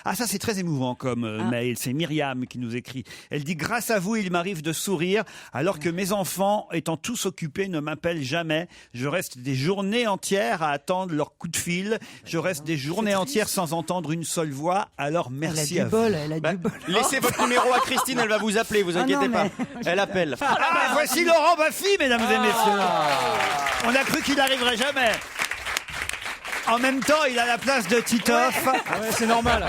Ah, ça c'est très émouvant comme mail. C'est Myriam qui nous écrit. Elle dit: grâce à vous, il m'arrive de sourire alors que mes enfants, étant tous occupés, ne m'appellent jamais. Je reste des journées entières à attendre leur coup de fil. Je reste des journées entières sans entendre une seule voix. Alors merci à vous. Elle a du bol. Laissez votre numéro à Christine, elle va vous appeler, vous inquiétez pas. Elle appelle. Voici Laurent Baffy, mesdames et messieurs. On a cru qu'il n'arriverait jamais. En même temps, il a la place de Titoff. Ah ouais, c'est normal.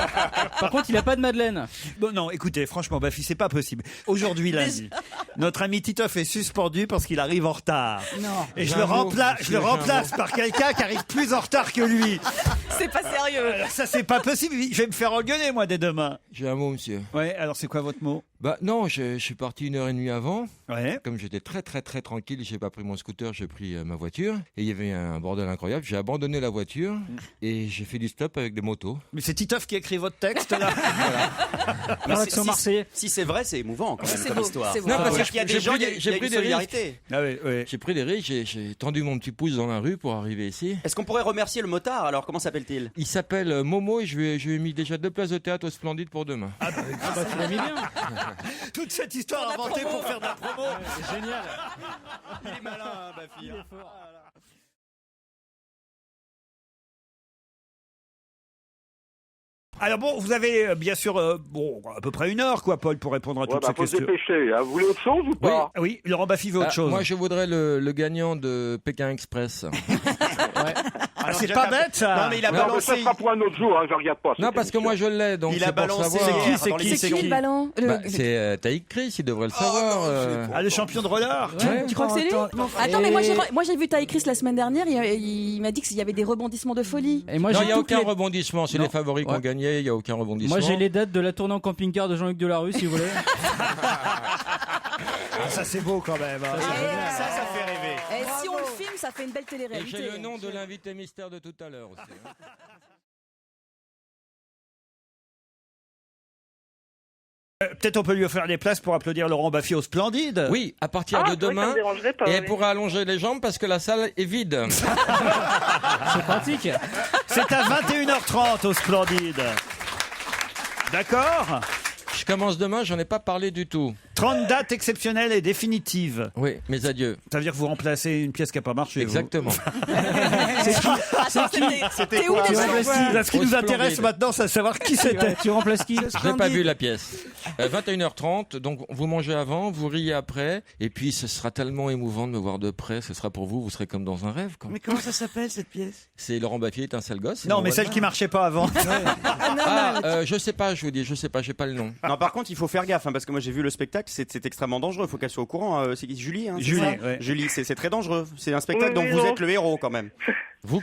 Par contre, il a pas de Madeleine. Bon, non, écoutez, franchement, Baffy, c'est pas possible. Aujourd'hui, lundi, notre ami Titoff est suspendu parce qu'il arrive en retard. Non. Et je le remplace par quelqu'un qui arrive plus en retard que lui. C'est pas sérieux. Alors, ça, c'est pas possible. Je vais me faire engueuler, moi, dès demain. J'ai un mot, monsieur. Ouais, alors c'est quoi votre mot? Bah non, je suis parti 1h30 avant. Ouais. Comme j'étais très tranquille, j'ai pas pris mon scooter, j'ai pris ma voiture. Et il y avait un bordel incroyable. J'ai abandonné la voiture et j'ai fait du stop avec des motos. Mais c'est Titoff qui a écrit votre texte, là. L'accent marseillais. Si c'est vrai, c'est émouvant quand même C'est comme beau, histoire. c'est beau. Non, parce que qu'il y a des gens, il y a j'ai une pris des solidarité. Ah oui, oui. J'ai pris des risques, j'ai tendu mon petit pouce dans la rue pour arriver ici. Est-ce qu'on pourrait remercier le motard alors? Comment s'appelle-t-il? Il s'appelle Momo et je lui ai mis déjà 2 places de théâtre au Splendide pour demain. Ah bah tu l'as mis bien. Toute cette histoire inventée pour faire de la promo. C'est génial. Il est malin, Baffy. Alors bon, vous avez bien sûr à peu près 1 heure, quoi, Paul, pour répondre à toutes ces faut se questions. dépêcher. Vous voulez autre chose ou pas? Oui, Laurent Baffy veut autre chose. Moi, je voudrais le gagnant de Pékin Express. C'est pas bête, ça. Non, mais il a Non, mais balancé. ça sera pour un autre jour, je regarde pas. Non, parce que moi, je l'ai, donc Il c'est a pour balancé. savoir. hier C'est dans qui, l'émission. C'est qui le ballon? C'est Taïk Chris, il devrait le savoir. Ah, le champion de roller. Tu crois que c'est lui? Attends, mais moi j'ai vu Taïk Chris la semaine dernière. Il m'a dit qu'il y avait des rebondissements de folie. Et moi, Non, j'ai il n'y a toutes aucun les- rebondissement. C'est Non. les favoris qui ont Ouais. gagné, il n'y a aucun rebondissement. Moi, j'ai les dates de la tournée en camping-car de Jean-Luc Delarue, si vous voulez. Ah, ça c'est beau quand même. hein. Ça fait rêver. Et si on le filme, ça fait une belle Et télé-réalité. j'ai le nom de l'invité mystère de tout à l'heure aussi. hein. Peut-être on peut lui offrir des places pour applaudir Laurent Baffy au Splendide. Oui, à partir de demain. Ça me dérangerait pas. Et oui. elle pourra allonger les jambes parce que la salle est vide. C'est pratique. C'est à 21h30 au Splendide. D'accord. Je commence demain, j'en ai pas parlé du tout. 30 dates exceptionnelles et définitives. Oui, mes adieux. Ça veut dire que vous remplacez une pièce qui n'a pas marché. vous. Exactement. C'était où déjà? Là, ce qui Au nous Splendide. intéresse maintenant, c'est de savoir qui c'était. Tu remplaces qui? Je n'ai pas vu la pièce. 21h30, donc vous mangez avant, vous riez après, et puis ce sera tellement émouvant de me voir de près, ce sera pour vous, vous serez comme dans un rêve. Quoi. Mais comment ça s'appelle cette pièce? C'est Laurent Baffy est un sale gosse. Non, mais celle qui marchait pas avant. Je sais pas, je vous dis, je sais pas, j'ai pas le nom. Non, par contre, il faut faire gaffe, hein, parce que moi j'ai vu le spectacle, c'est extrêmement dangereux. Il faut qu'elle soit au courant. C'est qui, Julie, hein, c'est Julie, ça ouais. Julie, c'est très dangereux. C'est un spectacle Oui, dont oui, vous non. êtes le héros quand même. Vous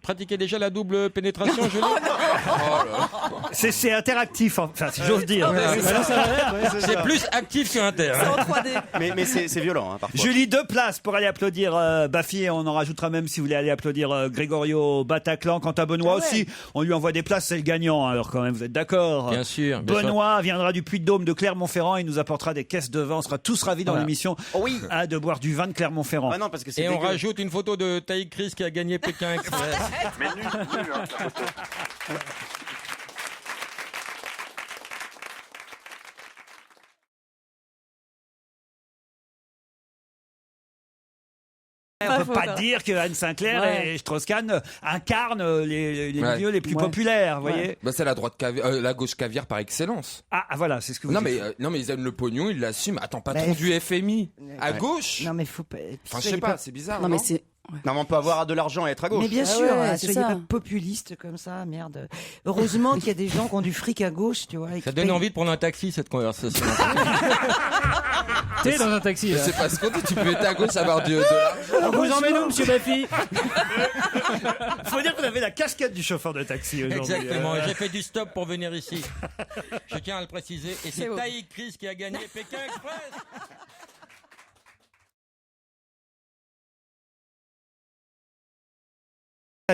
pratiquez déjà la double pénétration, Julie? C'est interactif, enfin, si j'ose dire. C'est plus actif que inter. C'est en 3D. Mais c'est violent, hein, parfois. Julie, 2 places pour aller applaudir Baffy, et on en rajoutera même si vous voulez aller applaudir Grégorio Bataclan. Quant à Benoît aussi, on lui envoie des places, c'est le gagnant. Alors quand même, vous êtes d'accord? Bien sûr. bien sûr. Benoît viendra du Puy-de-Dôme de Clermont-Ferrand, il nous apportera des caisses de vin. On sera tous ravis dans Voilà. l'émission oui. de boire du vin de Clermont-Ferrand. Ah non, parce que c'est Et on dégueu. rajoute une photo de Taïk Chris qui a gagné Pékin Express. Mais nul, hein, la photo. On peut pas dire que Anne Sinclair Ouais. et Strauss-Kahn incarnent les Ouais. milieux les plus Ouais. populaires, vous voyez. Bah, c'est la gauche caviar par excellence. Ah, voilà, c'est ce que vous Non dites. mais ils aiment le pognon, ils l'assument. Attends, patron du FMI à gauche. Non mais faut pas. Enfin, je sais pas, c'est bizarre. Non, mais c'est. Non, mais on peut avoir de l'argent et être à gauche. Mais bien Ah sûr, ouais, c'est soyez ça. pas populiste comme ça, merde. Heureusement qu'il y a des gens qui ont du fric à gauche, tu vois. et Ça qui donne payent- envie de prendre un taxi, cette conversation. T'es dans un taxi. là. C'est pas ce qu'on dit, tu peux être à gauche, avoir de l'argent. On vous emmène où, monsieur Baffy? Faut dire que vous avez la casquette du chauffeur de taxi aujourd'hui. Exactement, j'ai fait du stop pour venir ici. Je tiens à le préciser. Et c'est beau. Taïk Chris qui a gagné Pékin Express.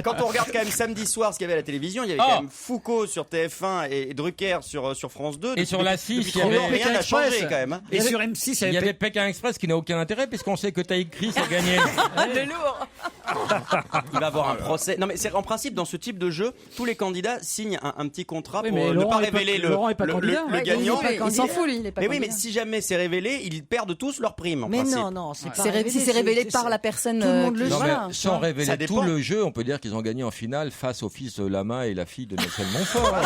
Quand on regarde quand même samedi soir ce qu'il y avait à la télévision, il y avait quand même Foucault sur TF1 et Drucker sur France 2. Et sur la 6, depuis il y avait 30 ans, rien n'a Express. changé quand même. hein. Et sur M6, Il y avait Pékin Express qui n'a aucun intérêt puisqu'on sait que Taïk Chris a gagné. Le lourd. Il va avoir un procès. Non, mais c'est en principe dans ce type de jeu, tous les candidats signent un petit contrat Oui, pour mais ne Laurent pas est pas- révéler Laurent est pas candidat. le gagnant. Il s'en fout, lui, il est pas Mais oui, mais candidat. si jamais c'est révélé, ils perdent tous leur prime. En Mais principe. non, c'est pas Si c'est révélé par la personne. Tout le monde le qui- Non, Voilà. mais sans Ça révéler dépend. tout le jeu, on peut dire qu'ils ont gagné en finale face au fils de Lama et la fille de Nelson Montfort.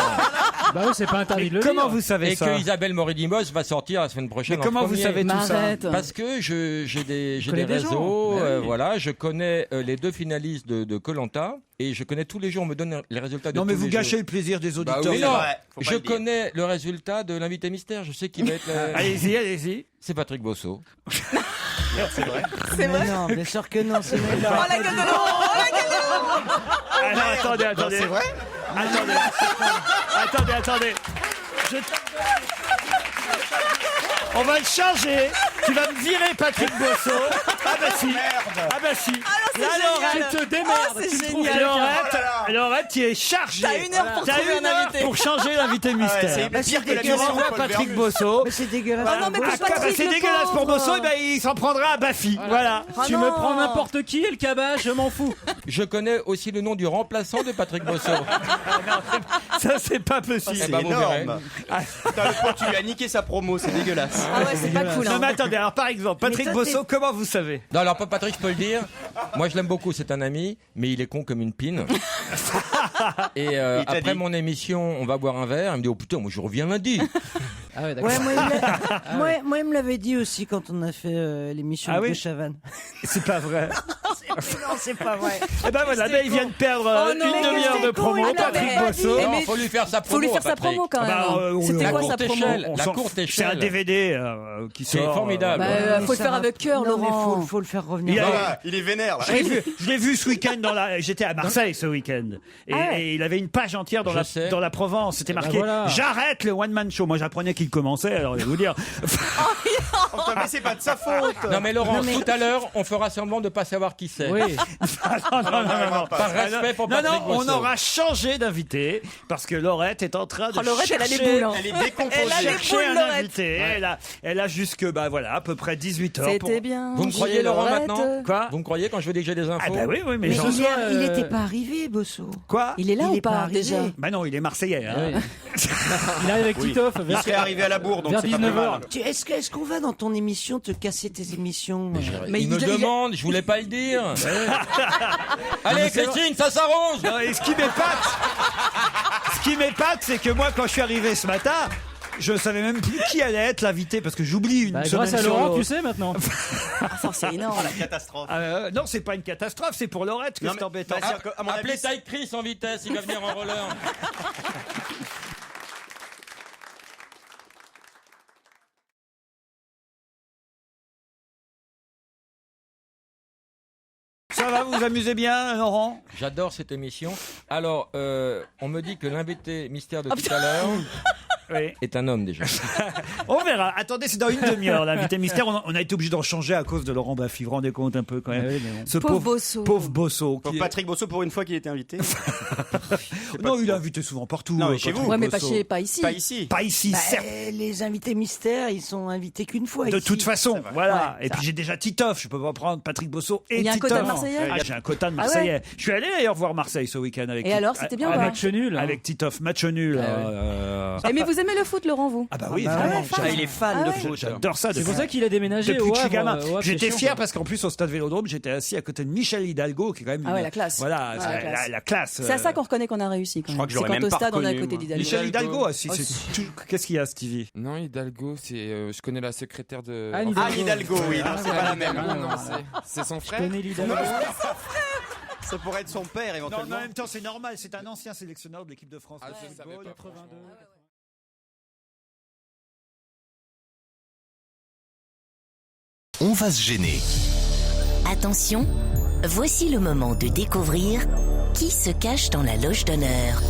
Bah oui, c'est pas interdit de le Comment dire. vous savez Et ça que Isabelle Moridimos va sortir la semaine prochaine. Mais comment en vous premier. savez tout ça? M'arrête. Parce que j'ai des connais des gens. réseaux, Mais oui. voilà, je connais les 2 finalistes de Koh-Lanta et je connais tous les jours, on me donne les résultats de Non, mais tous vous les gâchez jours. le plaisir des auditeurs. Mais c'est non, vrai, faut pas je le dire. connais le résultat de l'invité mystère, je sais qui va être Allez-y, allez-y. c'est Patrick Bosso. C'est vrai. Non, bien sûr que non. C'est Oh la gueule de Laurent. Oh la gueule de Laurent. Alors, attendez. C'est vrai. Attendez. Je- On va le changer. Tu vas me virer Patrick Bosso. Ah bah si. Ah bah si. Là, Laurette, Tu te démerdes. c'est tu me trouves génial. bien. Laurette, tu es chargée. T'as 1 heure pour T'as trouver 1 un heure invité. pour changer l'invité C'est mystère. pire que la Tu mission renvoies de Paul Patrick Vermus. Bosso. Mais c'est dégueulasse. Oh non, mais Ah, pour Patrick, c'est le dégueulasse pour pauvre. Bosso, eh ben, il s'en prendra à Baffy. Voilà. Ah Tu non. me prends n'importe qui et le cabas, je m'en fous. Je connais aussi le nom du remplaçant de Patrick Bosso. Ça, c'est pas possible. C'est bah, vous énorme. Ah. Putain, le pauvre, tu lui as niqué sa promo, c'est dégueulasse. Ah ouais, c'est pas cool. Non, hein. mais attendez, alors par exemple, Patrick Mais toi, Bosso, comment vous savez? Non, alors pas Patrick, je peux le dire. Moi, je l'aime beaucoup, c'est un ami, mais il est con comme une pine. Et Il t'a après dit. mon émission, on va boire un verre. Il me dit, oh putain, moi je reviens lundi. Ah ouais, d'accord. Ouais, moi, il me l'avait dit aussi quand on a fait l'émission Ah de oui Chavannes. C'est pas vrai. Non, c'est pas vrai. Eh ben voilà, ben, il vient de perdre Oh non, une mais demi-heure c'était de con, promo, il l'avait Patrick pas Bosso. dit. Non, mais faut lui faire sa promo. Faut lui faire sa Patrick. promo quand même. Ah bah, C'était la quoi courte sa promo échelle. On La s'en- courte C'est un échelle. DVD qui C'est sort. formidable. Bah, Mais faut le ça faire va- avec cœur, Non, mais Laurent. faut le faire revenir. Il a- Ah, il est vénère là. Je l'ai vu ce week-end j'étais à Marseille ce week-end. Et il avait une page entière Je sais. dans la Provence. C'était marqué voilà. j'arrête le one man show. Moi j'apprenais qu'il commençait, alors je vais vous dire. Oh, putain, mais c'est pas de sa faute. Non mais Laurent, tout à l'heure, on fera semblant de pas savoir qui c'est. Oui. non. Par respect pour Non, Patrick on Bosso. aura changé d'invité parce que Laurette est en train de Oh, Laurette, elle a les chercher, boules. Hein. Elle est décomposée. Elle a les chercher boules, un Laurette. invité. Elle a jusque à peu près 18 heures. C'était bien. Vous me croyez, J'ai Laurent, Laurette. maintenant Quoi Vous me croyez quand je veux dire que j'ai des infos Ah bah oui, mais Mais j'en- il n'était pas arrivé, Bosso. Quoi Il est là Il ou est pas pas arrivé. déjà? Bah non, il est marseillais. Hein. Ah oui. Il arrive avec Titoff Il vers serait arrivé à la bourre, donc vers c'est pas plus 19h. mal. Est-ce qu'on va dans ton émission te casser tes émissions Mais Il me demande, je voulais pas le dire. Allez Christine, ça s'arrange. Non, et ce qui m'épate, c'est que moi, quand je suis arrivé ce matin, je savais même plus qui allait être l'invité parce que j'oublie une Bah, semaine grâce à sur Laurent, l'autre. tu sais maintenant. Ah, ça, c'est énorme. Catastrophe. Non, c'est pas une catastrophe, c'est pour Laurette que Non, c'est mais- embêtant. bah, c'est- à mon Appelez avis, Ty Chris en vitesse, il va venir en roller. Ça va, vous vous amusez bien, Laurent? J'adore cette émission. Alors, on me dit que l'invité mystère de tout à l'heure Oui. est un homme déjà. On verra. Attendez, c'est dans une demi-heure, l'invité mystère. On a été obligé d'en changer à cause de Laurent Baffy. Vous vous rendez compte un peu quand même. Ah oui, mais bon. Ce Pauvre Bosso. Pauvre Bosso. Pour qui est- Patrick Bosso, pour une fois qu'il était invité. Non, il est invité souvent partout. Non, mais chez Patrick vous. Ouais, mais Bosso. pas ici. Pas ici. Pas ici, Bah, certes. les invités mystères, ils sont invités qu'une fois. De ici. toute façon, voilà. Ouais, et puis j'ai déjà Titoff. Je peux pas prendre Patrick Bosso et Il y a un Titoff. quota de Marseillais Ah, j'ai un quota de Ah ouais Marseillais. Je suis allé d'ailleurs voir Marseille ce week-end avec. Et alors, c'était bien ou avec, pas Match nul. hein. avec Titoff, match nul. Ah Mais vous aimez le foot, Laurent, vous? Ah bah oui, Ah bah vraiment. ouais, Ah, il est fan de foot. J'adore ça. C'est depuis- pour ça qu'il a déménagé Depuis au que je suis Havre, gamin, au Havre, j'étais c'est chiant, fier quoi. parce qu'en plus au stade Vélodrome, j'étais assis à côté de Michel Hidalgo, qui est quand même Ah ouais, la classe. Voilà, Ouais, c'est la classe. la classe. C'est à ça qu'on reconnaît qu'on a réussi. Quand Je crois même. que C'est j'aurais quand même au pas stade, on est à reconnu, côté moi. d'Hidalgo. Michel Hidalgo, ah, si, Oh, c'est si. tout- qu'est-ce qu'il y a, Stevie? Non, Hidalgo, je connais la secrétaire de. Anne Ah, Hidalgo, oui, non, c'est pas la même. Non, non, c'est son Je frère. connais l'Hidalgo. Ça pourrait être son père Non, mais éventuellement. en même temps, c'est normal, c'est un ancien sélectionneur de l'équipe de France. Ah, de je savais football. pas. 82. On va se gêner. Attention, voici le moment de découvrir qui se cache dans la loge d'honneur.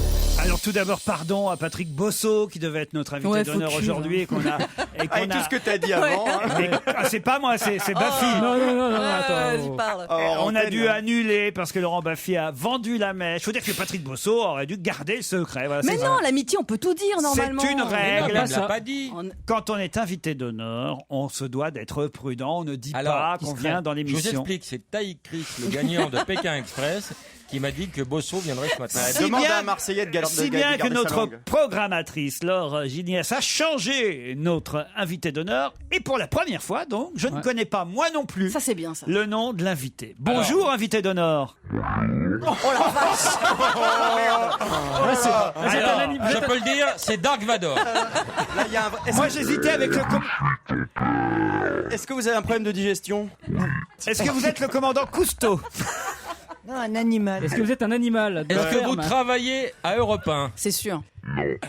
Alors tout d'abord, pardon à Patrick Bosso qui devait être notre invité d'honneur aujourd'hui et qu'on a... Avec tout ce que t'as dit avant. Hein. C'est pas moi, c'est Baffy. Non, attends. On a dû annuler parce que Laurent Baffy a vendu la mèche. Il faut dire que Patrick Bosso aurait dû garder le secret. Voilà, Mais non, l'amitié, on peut tout dire normalement. C'est une règle. Il l'a pas dit. Quand on est invité d'honneur, on se doit d'être prudent. On ne dit pas qu'on vient dans Je vous l'émission. explique, c'est Taïk Chris, le gagnant de Pékin Express, qui m'a dit que Bosso viendrait ce matin. Demande à un Marseillais de garder Si bien que sa notre langue. programmatrice Laure Giniès a changé notre invité d'honneur et pour la première fois donc je ne connais pas moi non plus Ça c'est bien ça. le nom de l'invité. Bonjour invité d'honneur. Je peux le dire, c'est Dark Vador. Là, il y a un- Moi j'hésitais avec le Est-ce que vous avez un problème de digestion? Est-ce que vous êtes le commandant Cousteau? Non, un animal. Est-ce que vous êtes un animal de Est-ce que vous ferme travaillez à Europe 1? C'est sûr.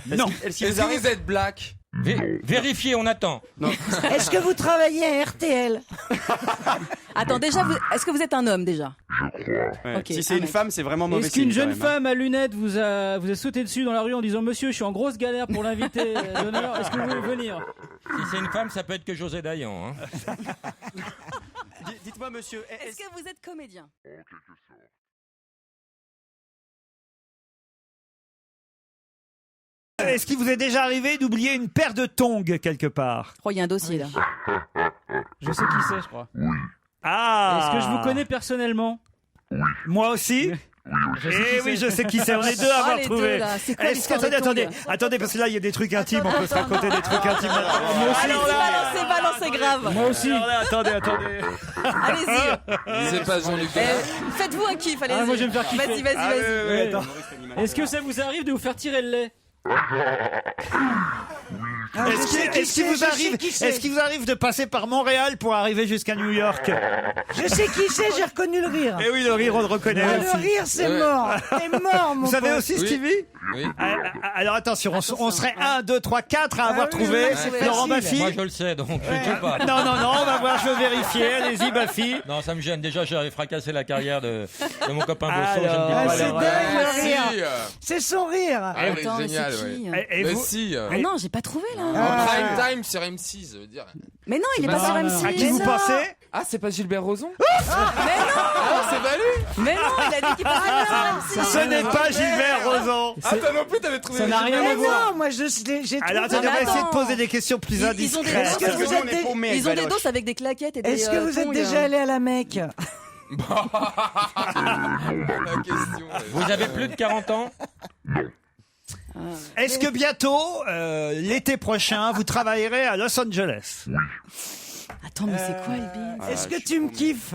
Non. Est-ce Est-ce que vous êtes black? Vérifiez, on attend. Est-ce que vous travaillez à RTL? Attends, déjà, est-ce que vous êtes un homme déjà? Ouais. Ok, Si c'est un une mec. femme, c'est vraiment mauvais Est-ce qu'une signe, jeune quand même, hein. femme à lunettes vous a sauté dessus dans la rue en disant Monsieur, je suis en grosse galère pour l'inviter d'honneur, est-ce que vous voulez venir? Si c'est une femme, ça peut être que José Dayan. Hein. Dites-moi, monsieur, Est-ce que vous êtes comédien? Est-ce qu'il vous est déjà arrivé d'oublier une paire de tongs quelque part? Je crois qu'il y a un dossier là. Je sais qui c'est, je crois. Ah. Est-ce que je vous connais personnellement? Moi aussi. Je sais Eh qui oui, c'est. je sais qui c'est, on est deux à avoir les trouvé. deux, là. C'est quoi Est-ce que, l'histoire des attendez, tongs attendez, parce que là, il y a des trucs intimes, on peut se raconter des trucs intimes. Allez-y, balancez grave. Moi aussi. Alors là, attendez. Allez-y. C'est pas Jean-Luc Delarue. Faites-vous un kiff, allez-y. Ah, moi, je vais me faire kiffer. Vas-y, vas-y, Ah, oui, vas-y. oui, attends. Est-ce que ça vous arrive de vous faire tirer le lait? Est-ce qu'il vous arrive de passer par Montréal pour arriver jusqu'à New York? Je sais qui c'est, j'ai reconnu le rire. Eh oui, le rire, on le reconnaît Ah, le aussi. rire, c'est Ouais. mort. C'est mort, mon Vous savez pote. aussi, Oui. Stevie? Oui. Alors attention, on serait 1, 2, 3, 4 à avoir oui, trouvé oui, c'est Laurent facile. Baffy. Moi, je le sais, donc je ne sais pas. Non, on va voir, je vais vérifier. Allez-y, Baffy. Non, ça me gêne. Déjà, j'avais fracassé la carrière de mon copain Bosso. Je ne dis Alors, pas Ah, c'est alors. dingue, le Si, rire. C'est son rire. Ah, Attends, oui, mais génial, c'est ouais. qui Et Mais vous, si. Ah non, j'ai pas trouvé là. En prime time sur M6, je veux dire. Mais non, il est pas sur M6. à qui vous pensez? Ah, c'est pas Gilbert Rozon? Mais non, Ah, c'est pas lui? mais non, il a dit qu'il passait pas sur M6. Ce n'est pas Gilbert Rozon. Ah, toi non plus, t'avais trouvé. Ça n'a rien Mais à voir. non, moi, j'ai trouvé. Alors attendez, on va attends. essayer de poser des questions plus Ils ont des indiscrètes. Est-ce que doses. vous êtes des- Ils ont des doses avec des claquettes et des. Est-ce que vous êtes tongs. déjà allé à la Mecque? La question. Vous avez plus de 40 ans? Est-ce que bientôt, l'été prochain, vous travaillerez à Los Angeles? Attends, mais c'est quoi le bide? Est-ce que tu me kiffes?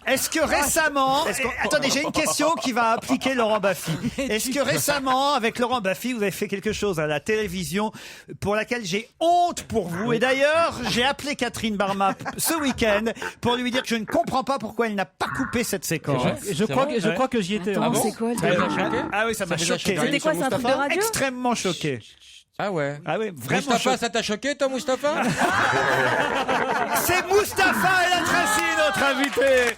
Est-ce que récemment... Attendez, j'ai une question qui va impliquer Laurent Baffy. Est-ce que récemment, avec Laurent Baffy, vous avez fait quelque chose à la télévision pour laquelle j'ai honte pour vous? Et d'ailleurs, j'ai appelé Catherine Barma ce week-end pour lui dire que je ne comprends pas pourquoi elle n'a pas coupé cette séquence. Je crois que j'y étais. Attends, hein. c'est quoi le Ça vous a bide? choqué? Ah oui, ça m'a Ça vous a choqué. choqué. C'était quoi, c'est un truc de radio? Extrêmement choqué. Ah ouais. Ah oui, vraiment Mustapha, choqué. ça t'a choqué, toi, Mustapha? C'est Mustapha El Atrassi, notre invité.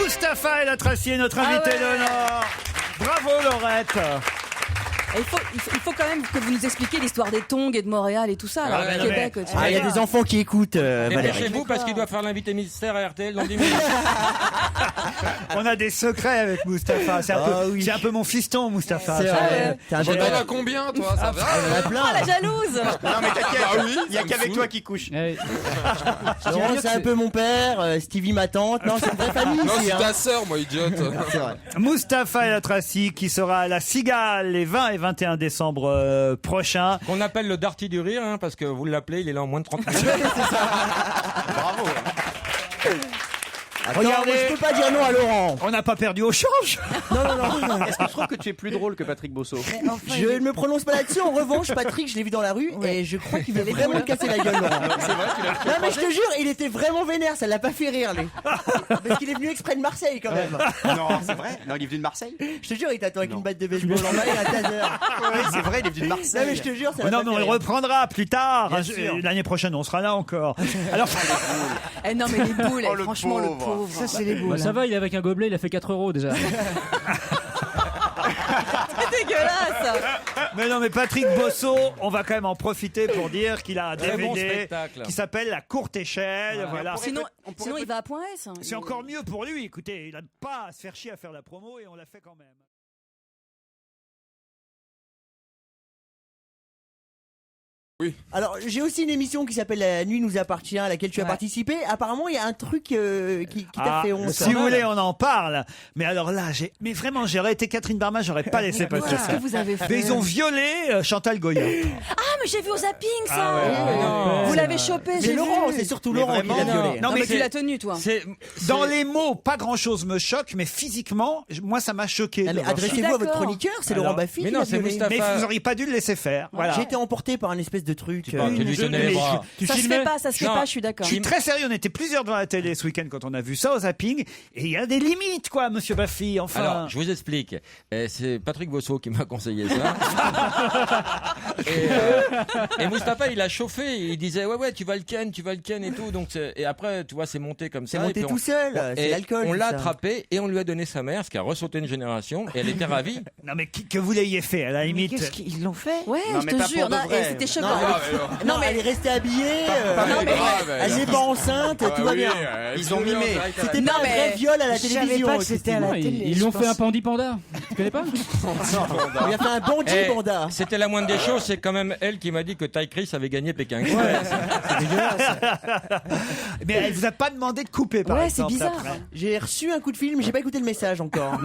Mustapha El Atrassi est notre invité ouais. d'honneur. Bravo Laurette. Et il faut quand même que vous nous expliquiez l'histoire des tongs et de Montréal et tout ça, là, ouais, au non, Québec. mais- tu Ah, il y a vois. des enfants qui écoutent, Valérie. Dépêchez-vous parce qu'il doit faire l'invité mystère à RTL dans 10 minutes. On a des secrets avec Mustapha. C'est un peu mon fiston, Mustapha. T'en as combien, toi? Ça va? Oh, la jalouse! Non, mais t'inquiète, Ah oui, il y a ça me qu'avec saoule. toi qui couche. Ouais. Laurent, c'est un peu mon père, Stevie ma tante. Non, c'est une vraie famille Non, ici. c'est Hein. ta sœur, moi, idiote. C'est vrai. Mustapha El Atrassi qui sera à la Cigale les 20 et 21 décembre prochains. Qu'on appelle le Darty du rire, hein, parce que vous l'appelez, il est là en moins de 30 minutes. Bravo. Attends, moi, je peux pas dire non à Laurent. On n'a pas perdu au change. Non. Est-ce que tu trouves que tu es plus drôle que Patrick Bosso? Je ne me prononce pas là-dessus. En revanche, Patrick, je l'ai vu dans la rue et je crois qu'il veut vraiment me casser la gueule, Laurent. C'est vrai, tu l'as Non, mais je te jure, il était vraiment vénère. Ça l'a pas fait rire, lui. Parce qu'il est venu exprès de Marseille, quand même. Non, c'est vrai. Non, il est venu de Marseille. Je te jure, il t'attend avec une batte de baseball en main et un taser. Oui, c'est vrai, il est venu de Marseille. Non, mais je te jure, ça l'a Non, pas mais on fait le rire. reprendra plus tard. Bien sûr. L'année prochaine, on sera là encore. Alors, Eh non, mais les boules, Oh, le franchement, le pauvre. pauvre. Ça, c'est les boules. Bah, ça va, il est avec un gobelet, il a fait 4 € déjà. C'est dégueulasse. mais non, mais Patrick Bosso, on va quand même en profiter pour dire qu'il a un Très bon DVD spectacle. qui s'appelle La Courte Échelle. Voilà. Sinon, il va à Point S. hein. C'est encore mieux pour lui. Écoutez, il n'a pas à se faire chier à faire la promo et on l'a fait quand même. Alors, j'ai aussi une émission qui s'appelle La Nuit nous appartient, à laquelle tu as participé. Apparemment, il y a un truc qui t'a fait honte. Si vous voulez, on en parle. Mais alors là, mais vraiment, j'aurais été Catherine Barma, j'aurais pas laissé passer Qu'est-ce ça. que vous avez fait? Mais ils ont violé Chantal Goya. Ah, mais j'ai vu au zapping ça. Ah ouais. Non. Vous l'avez chopé, Mais j'ai Laurent, vu. c'est surtout Mais Laurent qui l'a vraiment, violé. non, Non, mais mais tu c'est- l'as tenu, toi. Dans les mots, pas grand chose me choque, mais physiquement, moi, ça m'a choqué. Ah, de mais voir ça. adressez-vous à votre d'accord. chroniqueur, c'est Alors, Laurent Baffy mais qui non, l'a c'est violé. Mustapha. Mais vous auriez pas dû le laisser faire. Voilà. J'ai été emporté par un espèce de truc. Tu lui donnais les bras. Ça se fait pas, ça se fait Non. pas, je suis d'accord. Je suis très sérieux, on était plusieurs devant la télé ce week-end quand on a vu ça au zapping, et il y a des limites, quoi, monsieur Baffy, enfin. Alors, je vous explique. C'est Patrick Bosso qui m'a conseillé ça. et Mustapha, il a chauffé. Il disait ouais, tu vas le ken et tout. Donc et après, tu vois, c'est monté comme ça. C'est monté et puis tout seul, c'est et l'alcool. On l'a ça. attrapé et on lui a donné sa mère, ce qui a ressauté une génération. Et elle était ravie. Non, mais que vous l'ayez fait, à la Mais limite. qu'est-ce qu'ils l'ont fait? Ouais, Non, je mais pas te jure. pour de Non, vrai. et c'était choquant. Non, mais elle est restée habillée. Non, mais- Elle n'est pas enceinte, tout va bien. Ils ont mimé. C'était Non, pas un mais- vrai viol à la Je savais télévision. pas que c'était à la Christine. télé. Ils lui ont fait un pandi panda. Tu connais pas? On lui a fait un bandit Eh, panda. C'était la moindre des choses. C'est quand même elle qui m'a dit que Ty Chris avait gagné Pékin Express. Mais elle vous a pas demandé de couper, par Ouais, c'est exemple. bizarre. après. J'ai reçu un coup de fil, mais j'ai pas écouté le message encore.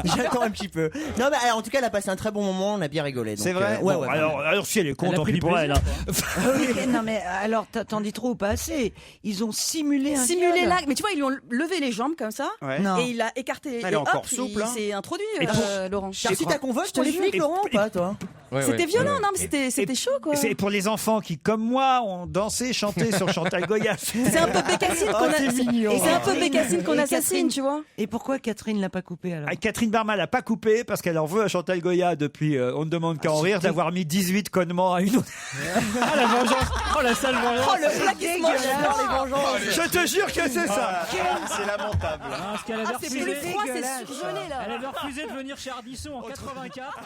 J'attends un petit peu. Non, mais en tout cas, elle a passé un très bon moment, on a bien rigolé. donc, C'est vrai. Ouais, Bon, ouais. alors si elle est Elle a contente, pris pis du pour elle. plaisir, hein. Non, mais alors, t'en dis trop ou pas assez. Ils ont simulé un Simuler viol. l'acte. Mais tu vois, ils lui ont levé les jambes comme ça. Ouais. Non. Et il a écarté. Elle et est encore hop, souple, il hein. s'est introduit, Laurent. T'as reçu ta convoque Je pour te les jure. flics, Laurent, ou pas, toi? C'était violent, non, mais Et- c'était chaud, quoi. C'est pour les enfants qui, comme moi, ont dansé, chanté sur Chantal Goya. C'est un peu Bécassine qu'on c'est mignon. Et c'est un peu Catherine. Bécassine qu'on Et assassine, Catherine. tu vois. Et pourquoi Catherine l'a pas coupé alors? Ah, Catherine Barma l'a pas coupé parce qu'elle en veut à Chantal Goya depuis On ne demande qu'à en rire d'avoir mis 18 connements à une autre. Ah, la vengeance. Oh, la sale vengeance. Oh, le plat qui se mange. les vengeances. Je te jure que c'est ça. C'est lamentable. Ah, parce qu'elle avait C'est refusé. plus froid, c'est dégueulasse. surgelé, là. Elle avait refusé de venir chez Ardisson en 84.